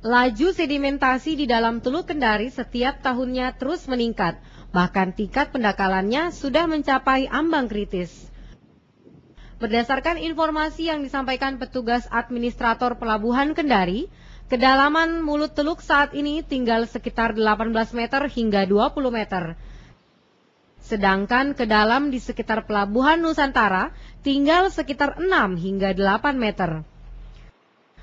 Laju sedimentasi di dalam Teluk Kendari setiap tahunnya terus meningkat, bahkan tingkat pendangkalannya sudah mencapai ambang kritis. Berdasarkan informasi yang disampaikan petugas administrator Pelabuhan Kendari, kedalaman mulut teluk saat ini tinggal sekitar 18 meter hingga 20 meter. Sedangkan kedalam di sekitar Pelabuhan Nusantara tinggal sekitar 6 hingga 8 meter.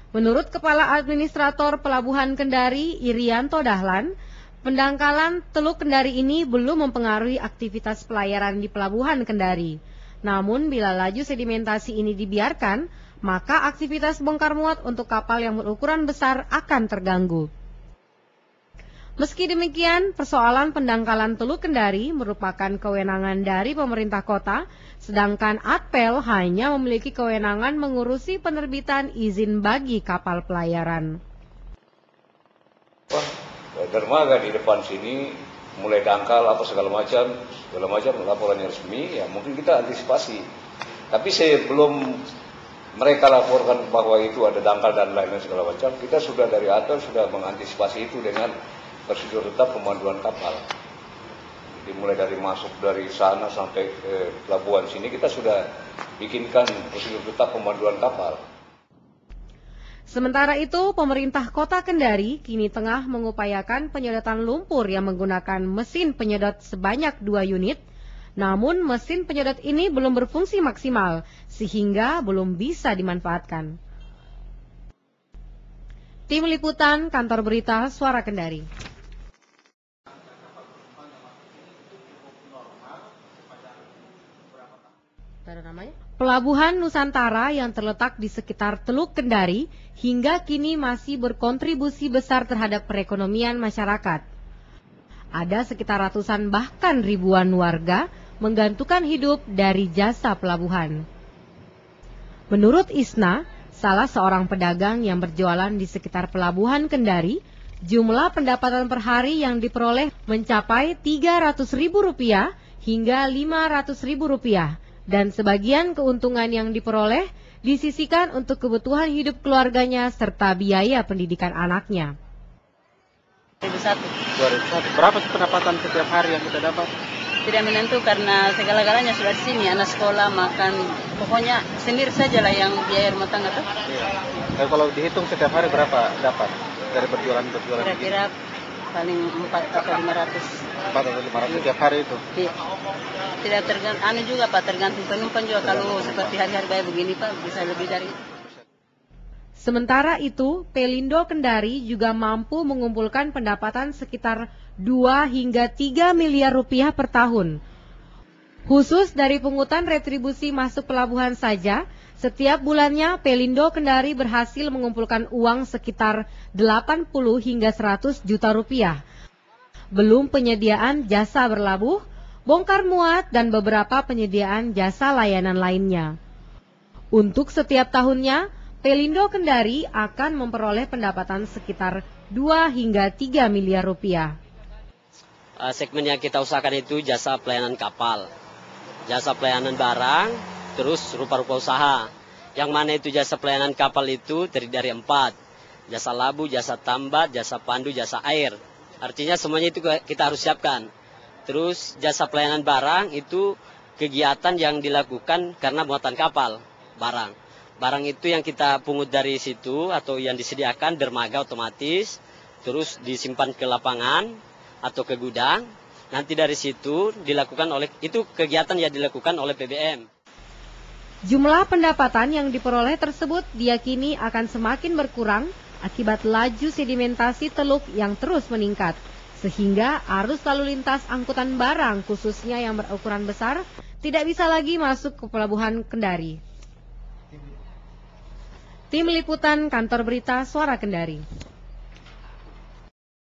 Menurut Kepala Administrator Pelabuhan Kendari, Irianto Dahlan, pendangkalan Teluk Kendari ini belum mempengaruhi aktivitas pelayaran di Pelabuhan Kendari. Namun bila laju sedimentasi ini dibiarkan, maka aktivitas bongkar muat untuk kapal yang berukuran besar akan terganggu. Meski demikian, persoalan pendangkalan Teluk Kendari merupakan kewenangan dari pemerintah kota, sedangkan ATPEL hanya memiliki kewenangan mengurusi penerbitan izin bagi kapal pelayaran. Dermaga di depan sini mulai dangkal apa segala macam laporannya resmi, ya mungkin kita antisipasi. Tapi sebelum mereka laporkan bahwa itu ada dangkal dan lain-lain segala macam, kita sudah dari ATPEL sudah mengantisipasi itu dengan prosedur tetap pemanduan kapal. Jadi mulai dari masuk dari sana sampai ke pelabuhan sini kita sudah bikinkan prosedur tetap pemanduan kapal. Sementara itu, pemerintah Kota Kendari kini tengah mengupayakan penyedotan lumpur yang menggunakan mesin penyedot sebanyak 2 unit. Namun mesin penyedot ini belum berfungsi maksimal sehingga belum bisa dimanfaatkan. Tim Liputan Kantor Berita Suara Kendari. Pelabuhan Nusantara yang terletak di sekitar Teluk Kendari hingga kini masih berkontribusi besar terhadap perekonomian masyarakat. Ada sekitar ratusan bahkan ribuan warga menggantungkan hidup dari jasa pelabuhan. Menurut Isna, salah seorang pedagang yang berjualan di sekitar Pelabuhan Kendari, jumlah pendapatan per hari yang diperoleh mencapai Rp300.000 hingga Rp500.000. Dan sebagian keuntungan yang diperoleh disisihkan untuk kebutuhan hidup keluarganya serta biaya pendidikan anaknya. 2001. Berapa pendapatan setiap hari yang kita dapat? Tidak menentu karena segala-galanya sudah di sini, anak sekolah, makan, pokoknya sendiri sajalah yang biaya rumah tangga tuh. Iya. Kalau dihitung setiap hari berapa dapat dari berjualan? Kira-kira paling 4 atau 500. 4 atau 500 setiap hari itu? Iya. Tidak tergantung, juga Pak, tergantung penumpang juga. Kalau seperti hari-hari kayak begini Pak, bisa lebih dari itu. Sementara itu, Pelindo Kendari juga mampu mengumpulkan pendapatan sekitar 2 hingga 3 miliar rupiah per tahun. Khusus dari pungutan retribusi masuk pelabuhan saja, setiap bulannya Pelindo Kendari berhasil mengumpulkan uang sekitar 80 hingga 100 juta rupiah. Belum penyediaan jasa berlabuh, bongkar muat, dan beberapa penyediaan jasa layanan lainnya. Untuk setiap tahunnya, Pelindo Kendari akan memperoleh pendapatan sekitar 2 hingga 3 miliar rupiah. Segmen yang kita usahakan itu jasa pelayanan kapal, jasa pelayanan barang, terus rupa-rupa usaha. Yang mana itu jasa pelayanan kapal itu terdiri dari 4. Jasa labu, jasa tambat, jasa pandu, jasa air. Artinya semuanya itu kita harus siapkan. Terus jasa pelayanan barang itu kegiatan yang dilakukan karena muatan kapal, barang. Barang itu yang kita pungut dari situ atau yang disediakan dermaga otomatis, terus disimpan ke lapangan atau ke gudang. Nanti dari situ dilakukan itu kegiatan yang dilakukan oleh PBM. Jumlah pendapatan yang diperoleh tersebut diyakini akan semakin berkurang akibat laju sedimentasi teluk yang terus meningkat. Sehingga arus lalu lintas angkutan barang khususnya yang berukuran besar tidak bisa lagi masuk ke Pelabuhan Kendari. Tim Liputan Kantor Berita Suara Kendari.